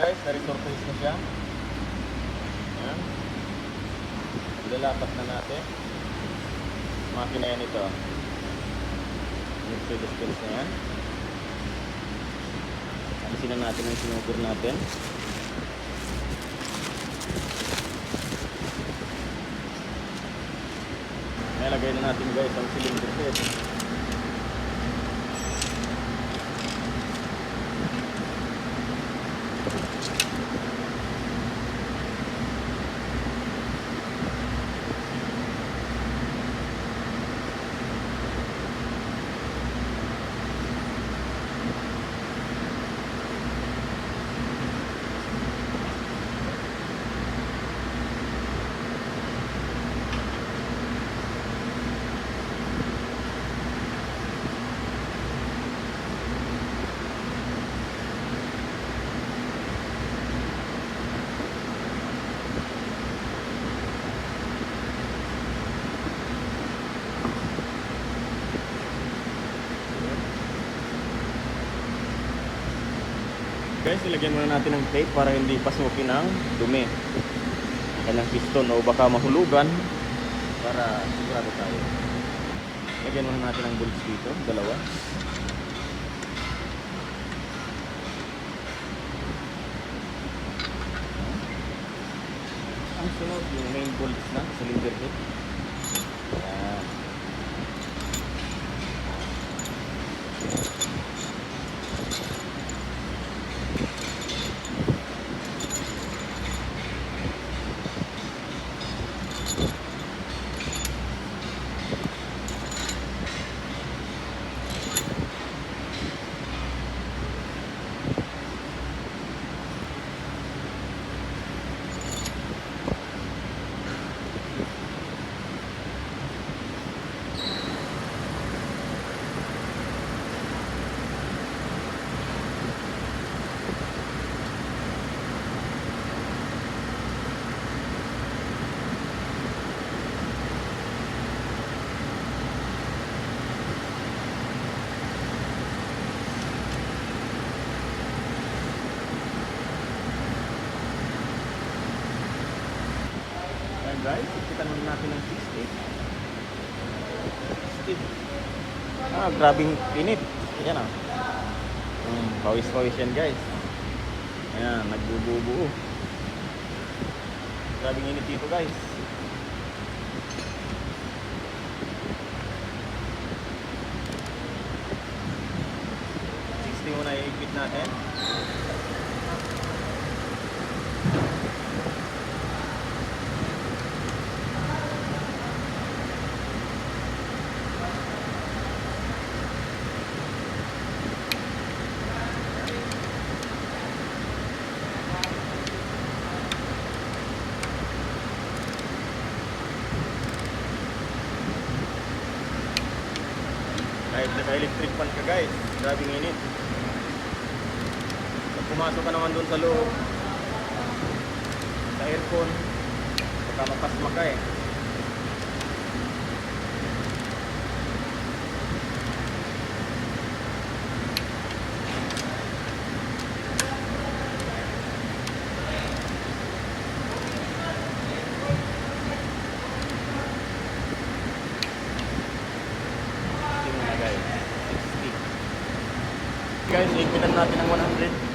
Guys, na-resurface na siya. Ayan. Ilalapat na natin. Makina yan ito. Mercedes Benz na yan. Alisin na natin ang sinubur natin. Nilagay na natin guys ang cylinder head. Guys, ilagyan muna natin ng tape para hindi pasukin ang dumi ang kanyang piston o baka mahulugan, para sigurado tayo. Ilagyan muna natin ang bolts dito, dalawa. Ang sunod, yung main bolts na cylinder head. Ayan. Guys, kita naman natin ang 60. Grabing init. Ayan ah. Pawis-pawis yan guys. Ayan, nagbubuo. Grabing init dito guys. Muna i-ikit natin. Kahit naka-electric fan ka guys, grabing init. Pag pumasok ka naman doon sa loob, sa aircon, baka mapasma ka eh. Guys, ipitan natin ang 100.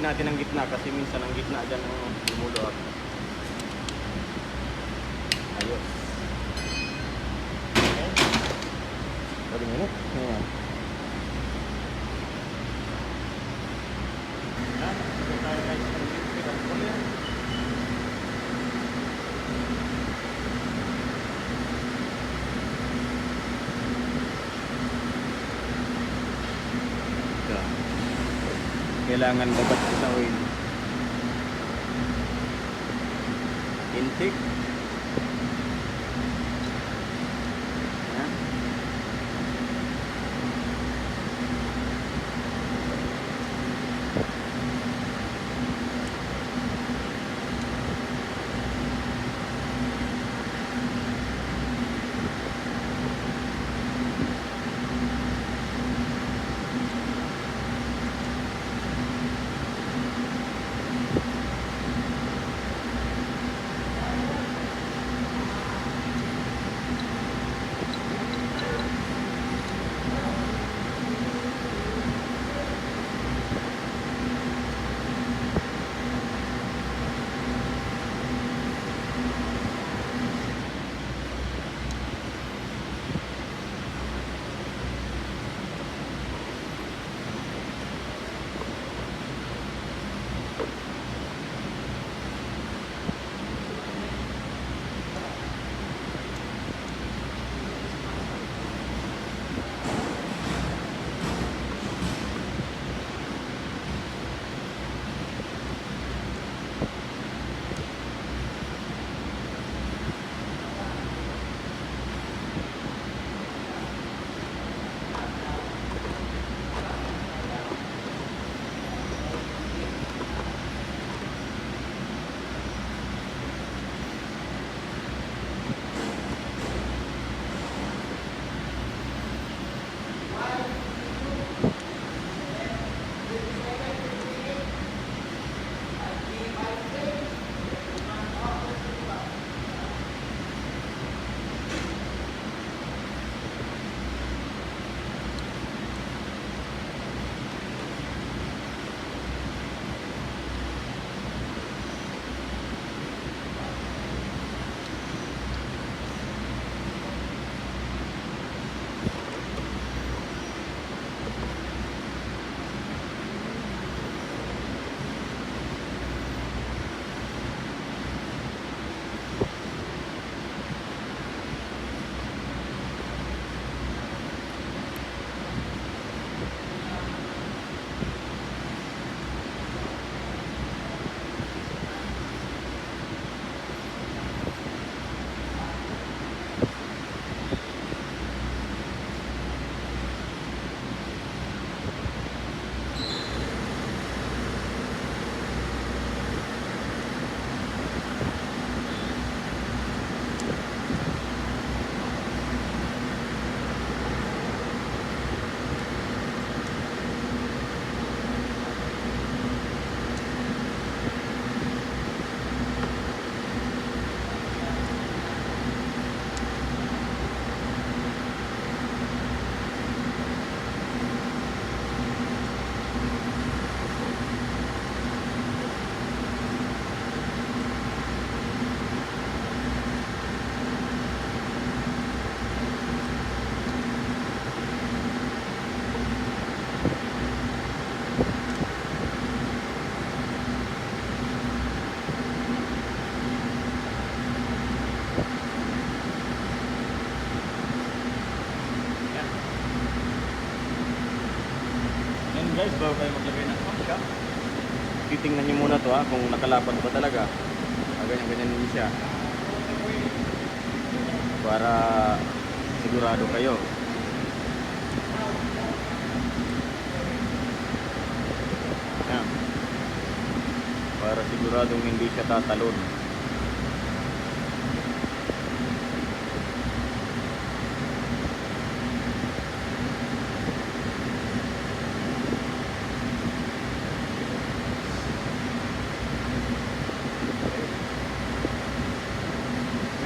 natin ang gitna kasi minsan ang gitna dyan ang lumuluwag. Ayos. Okay. 40 minutes. Ayan. Yan. Ito tayo guys. Kailangan dapat sa oil intake. Yan. Guys, bago kayo maglagay ng camshaft, titingnan nyo muna to kung nakalapad ba talaga. Ganyan-ganyan din siya para sigurado kayo. Yan. Para siguradong hindi siya tatalon.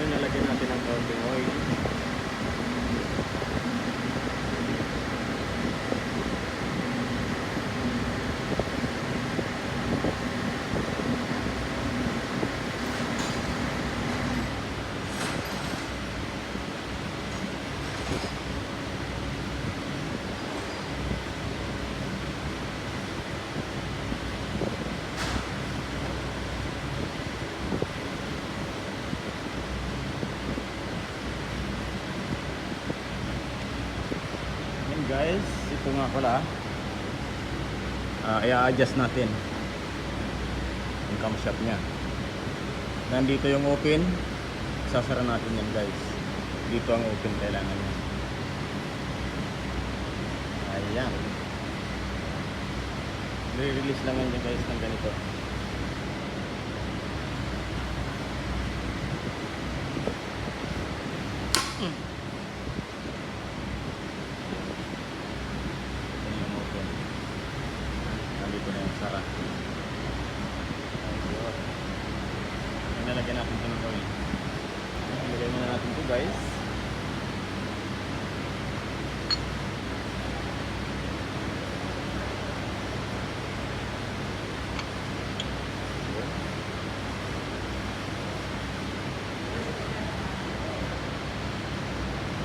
Lalagyan natin ng counting oil. guys, ito nga pala. I-adjust natin yung camshaft nya. Nandito yung open, sasara natin yan guys. Dito ang open kailangan nya. Ayan, re-release lang yan guys ng ganito. Nandito na yung sara. Nalagyan natin ito ng oil. Ilagay muna natin ito guys.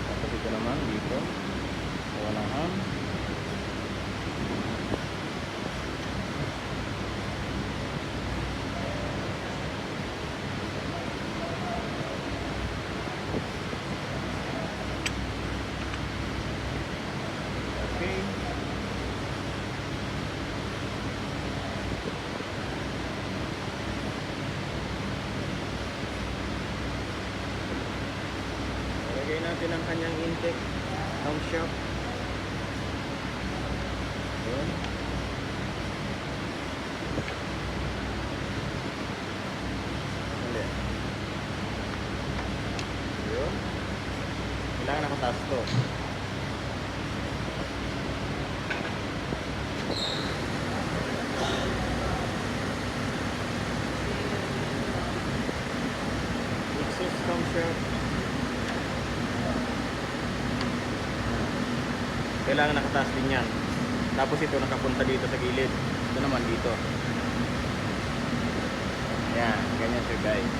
Tapos ito naman dito. Walahan. Okay. Ilagay natin ang kanyang intake camshaft. Yun. Yun. Kailangan nakataas to. Exhaust camshaft. Kailangan nakataas din yan. Tapos ito nakapunta dito sa gilid. Ito naman dito. Ayan, ganyan siya guys.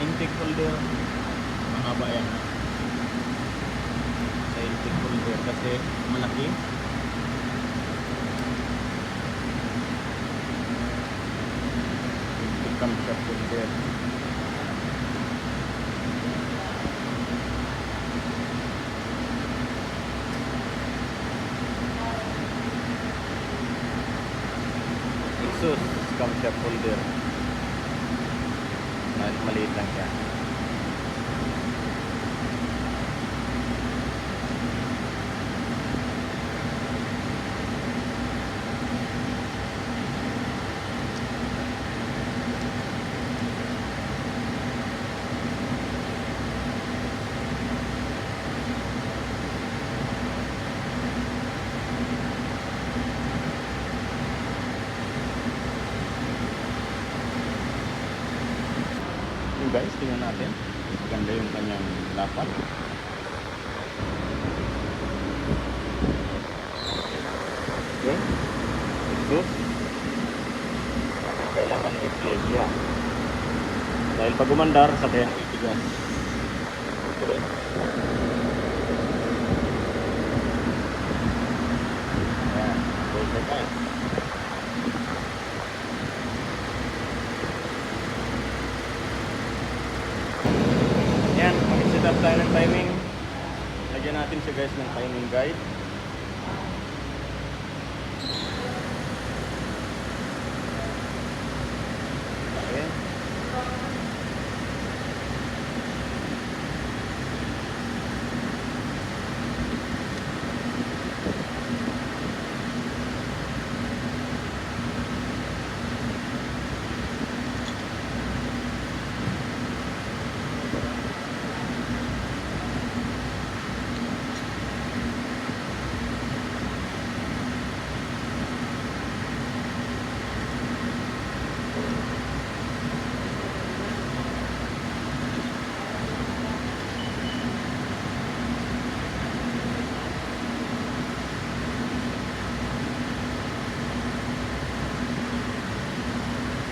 Intake holder, mahaba yan. Sa intake holder kasi malaki. Intake camshaft holder. Exhaust camshaft holder. Maliit lang siya. Guys, tingnan natin. Maganda yung kanyang lapat. Okay. Exhaust. Kailangan i-play siya. Dahil pag umandar, sakyan itigas. Okay. Ayan. Okay guys. Yan, mag-set up tayo ng timing. Lagyan natin siya guys ng timing guide. Okay.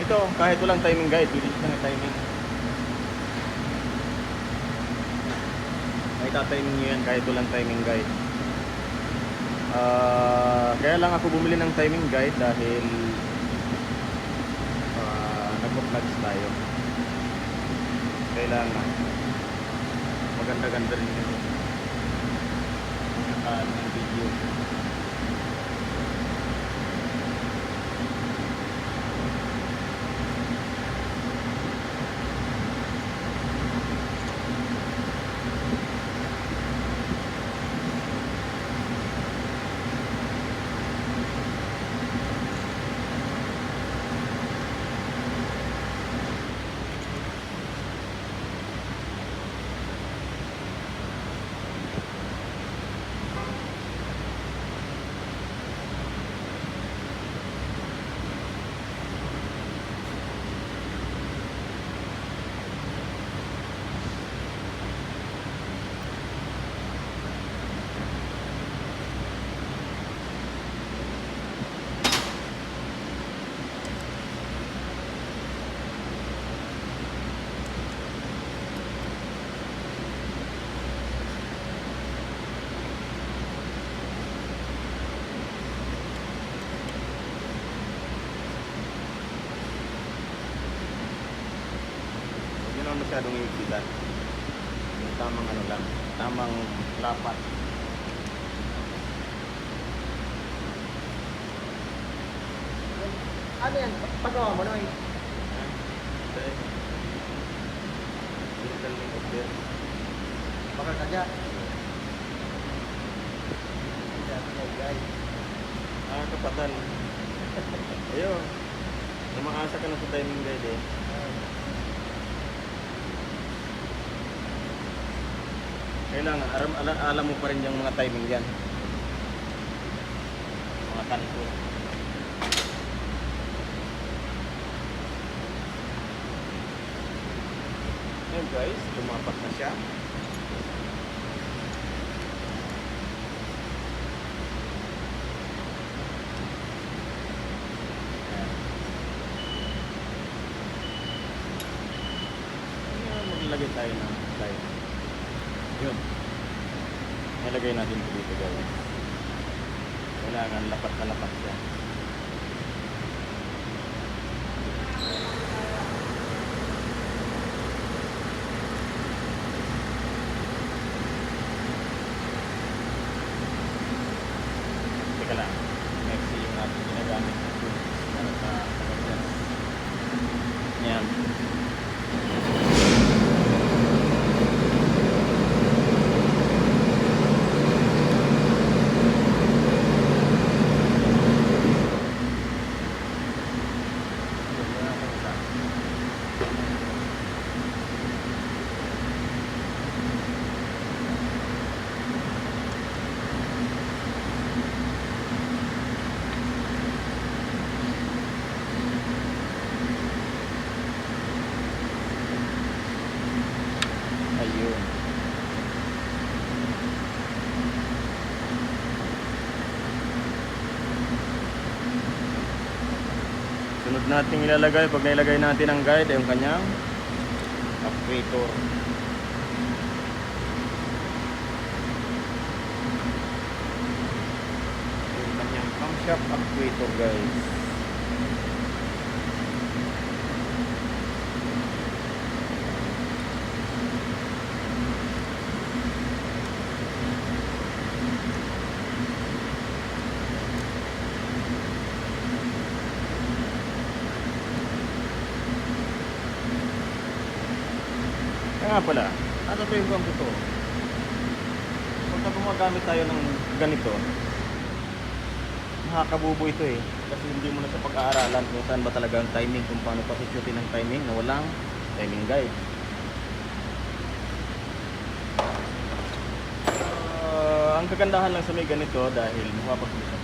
Ito, kahit walang timing guide, bilis lang ang timing. May tatiming nyo yan kahit walang timing guide. Kaya lang ako bumili ng timing guide dahil nag-vlogs tayo. Kailangan maganda-ganda rin yung ng video. Masyadong iipitan. Yung tamang ano lang, tamang lapat. Ano yan? Pagawa mo naman. Digital link of there. Bakal saja. Guys. Kapatan. Ayun. Umaasa ka na sa timing guide eh. Kailangan alam mo pa rin yung mga timing yan, mga kanto. Ayan guys, lumapat na siya. Ayan, maglagay tayo ng slide. Yun. Nilagay natin ito dito guys. Kailangan lapat na lapat siya. Teka lang. Next yung natin ginagamit na tools para sa pagkakas. Yan. Ayun. Sunod nating ilalagay pag nailagay natin ang guide yung kanyang actuator. Yung kanyang camshaft actuator guys. Kaya nga pala, ano ba yung pump ito? Pagka gumagamit tayo ng ganito, nakakabubo ito eh. Kasi hindi mo na sa pag-aaralan kung saan ba talaga ang timing, kung paano pasisutin ng timing na walang timing guide. Ang kagandahan lang sa may ganito dahil mapapagod siya.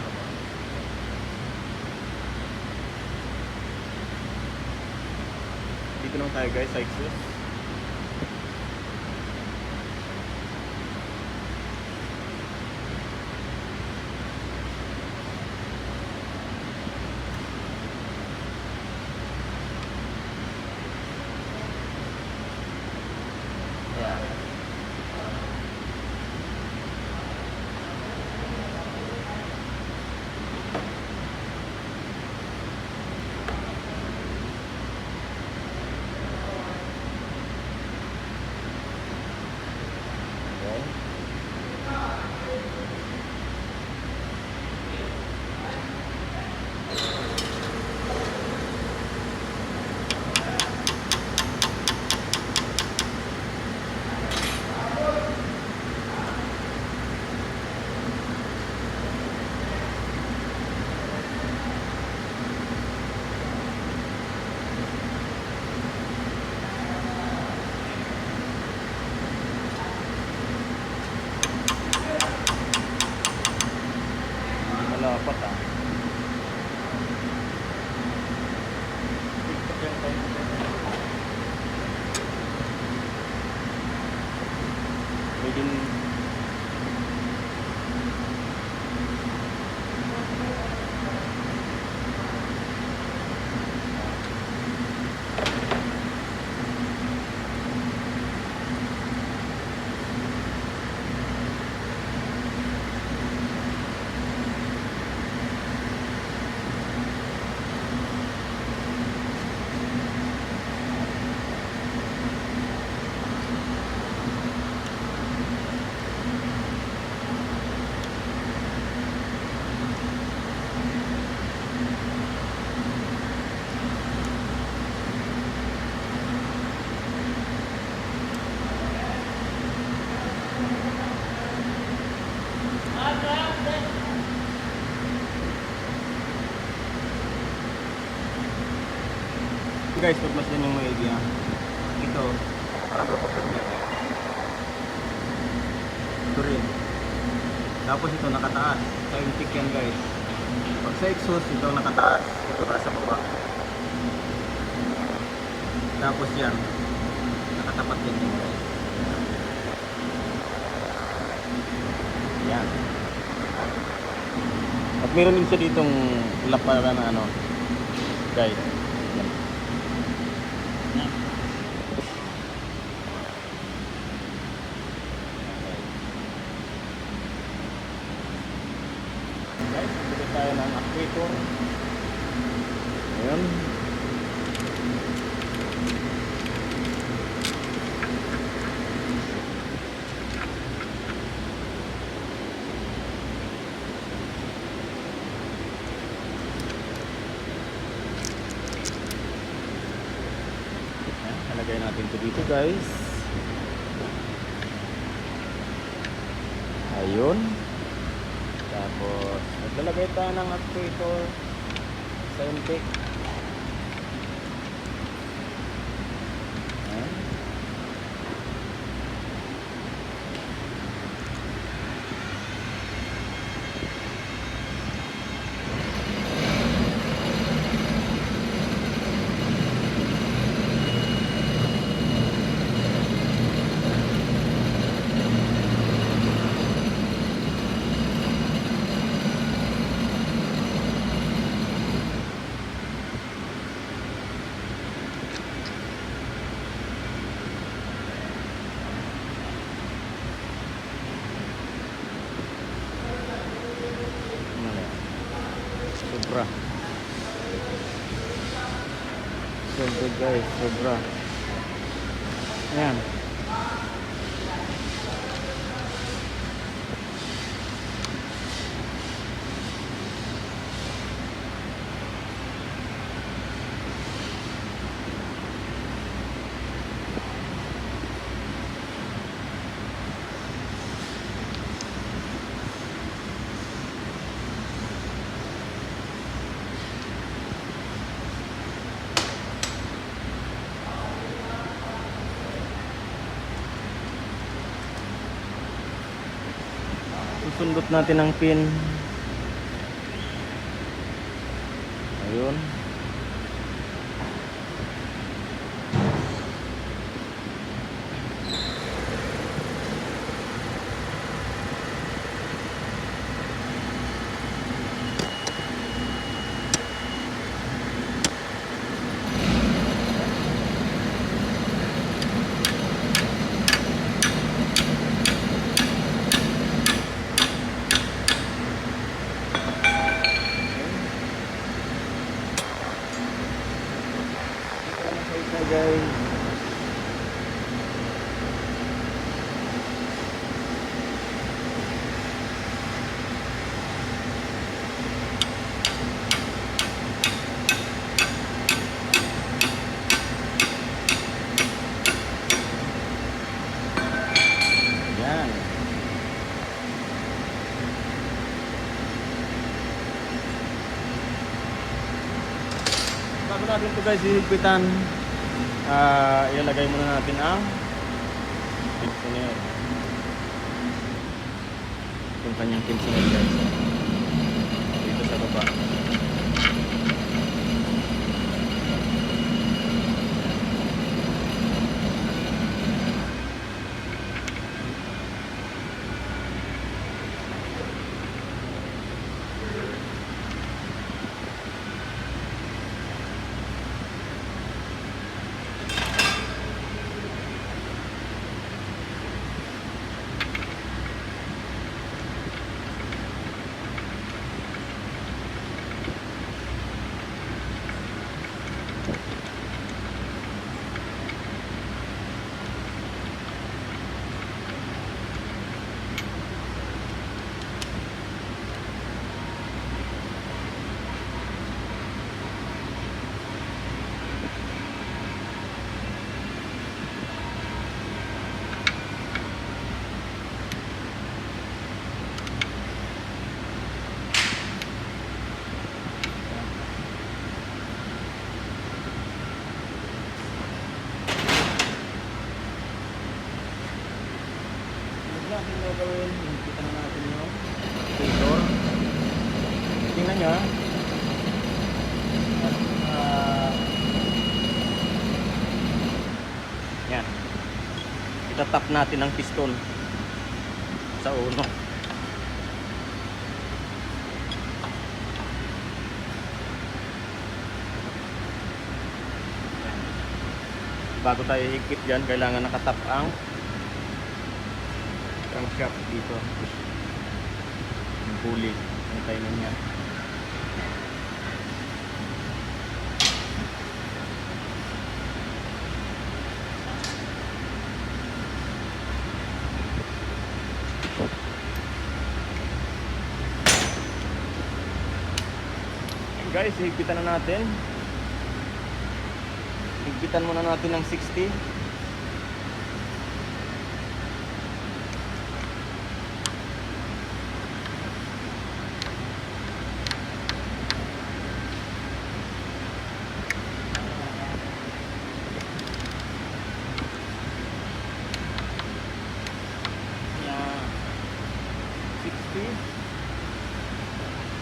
Dito naman tayo guys sa exhaust. guys, tuklas din yung maigi ah. Ito. Ito rin. Tapos ito nakataas. Sa intake yan guys. Pag sa exhaust, ito nakataas. Ito nasa baba. Tapos yan. Nakatapat din yan guys. Yan. At meron din siya ditong laparan na ano. Guys. Yan. Yan. Guys, bigyan tayo ng actuator. Ayan. Ayan, halagay natin ito dito guys. Ayun. Tapos, maglalagay tayo ng actuator sa intake. Ayan. Sobra. Sobra guys, sobra. Ayan. Susundot natin ang pin. Ayun. Guys, yan. Bago natin ito guys hihigpitan, ilalagay muna natin ang tensioner. Yung kanyang tensioner guys. Dito sa baba. natin gagawin, higpitan na natin yung stator. Tingnan nyo, yan. Itatap natin ang piston sa uno. Yan. Bago tayo higpit dyan, kailangan nakatap ang crankshaft dito. Yung pulley, ang timing niya. Guys, higpitan na natin. Higpitan muna natin ng 60. Yan. 60.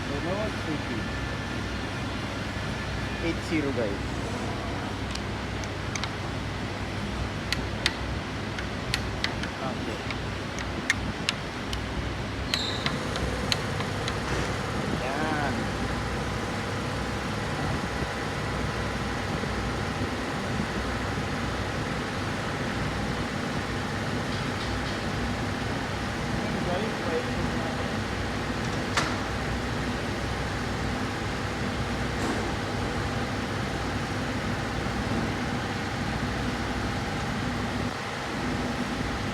Sunod, 80. 80 guys. Okay. Yan. Guys, wait.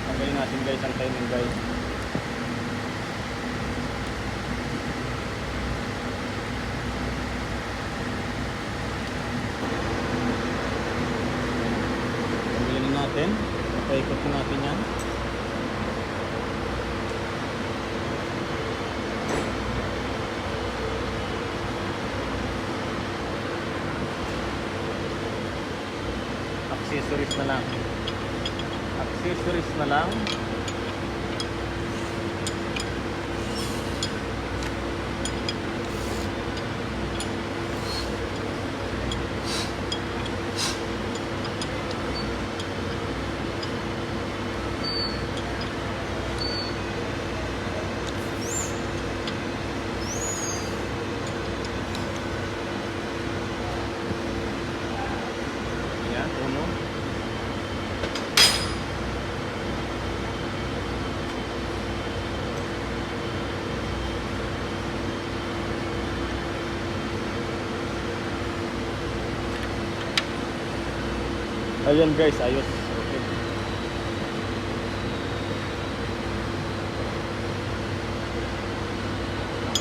Tanggalin natin guys ang timing guys. Tanggalin na natin. Paikot na natin yan. Accessories na lang. Accessories na lang. Yan, uno. Ayan guys, ayos. Okay.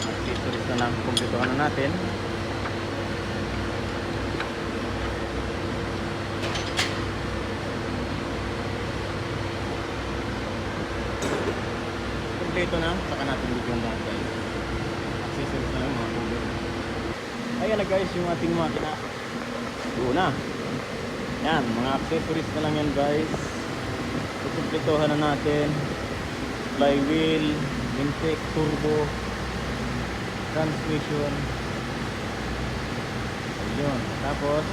Accessories na lang, kumpletuhan na natin. Kumpleto na, saka natin bigyan lahat guys. Accessories na lang mga kumpleto. Ayan na guys, yung ating makina. Una. Yan, mga accessories na lang yan guys. Kukumpletohan na natin. Flywheel, intake, turbo, transmission. Ayun. Tapos,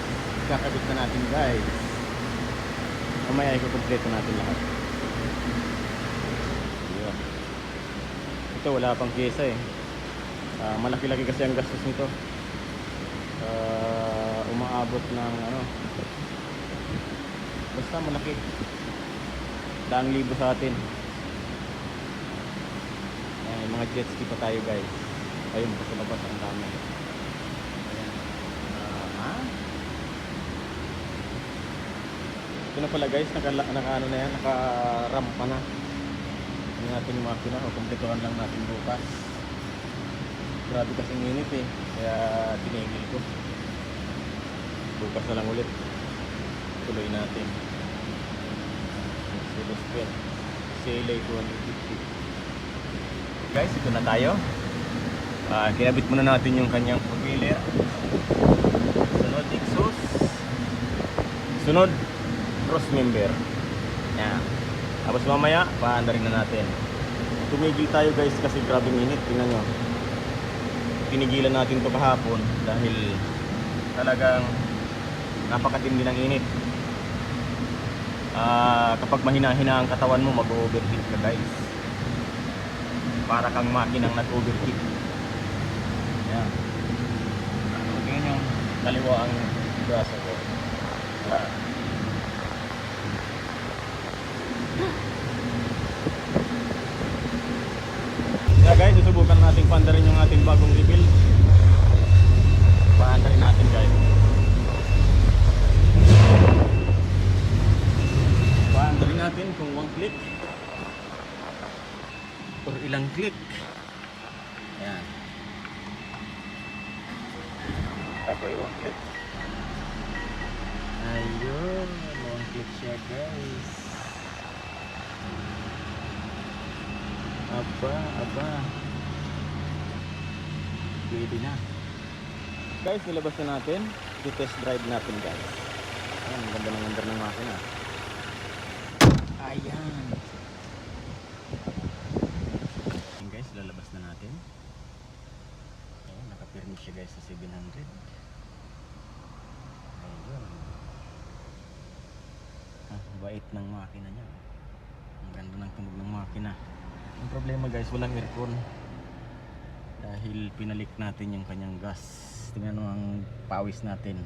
kakabit na natin guys. Mamaya ikukumpleto natin lahat. Ayun. Ito wala pang pyesa eh. Malaki-laki kasi ang gastos nito. Umaabot ng ano, basta malaki, 100,000 sa atin. Ayan, mga jet ski pa tayo guys. Ayun pa sa labas ang dami. Ayan. Ito na pala guys, naka ano na yan, naka-rampa na yung ating makina. O kumpletuhan lang natin bukas. Grabe kasing init eh, kaya tinigil ko. Bukas na lang ulit, tuloy natin. Mercedes Benz CLA 250. Guys, ito na tayo. Kinabit muna natin yung kanyang propeller. Sunod exhaust. Sunod cross member. Yan. Tapos mamaya paandarin na natin. tumigil tayo guys kasi grabing init. Tingnan nyo. Tinigilan natin to kahapon dahil talagang napakatindi ng init. Kapag mahina-hina ang katawan mo, mag-overheat ka guys. Para kang makinang nag-overheat. Yan. Tingnan yung kaliwa ang braso ko. Yeah guys, susubukan natin pandarin yung ating bagong rebuild. Paandarin natin guys. Paandarin natin kung 1 click or ilang click. Ayan. Tapos 1 click. Ayun, 1 click siya guys. Aba. Pwede na. Guys, nilabas na natin. I-test drive natin guys. Ayan, ganda ng under ng makina. Ayan. Ayan guys, lalabas na natin. Ayan, nakapirmi siya guys sa 700. Ayun. Bait ng makina niya. Ang ganda ng tunog ng makina. Ang problema guys, walang aircon dahil pinalik natin yung kanyang gas. Tingnan mo ang pawis natin.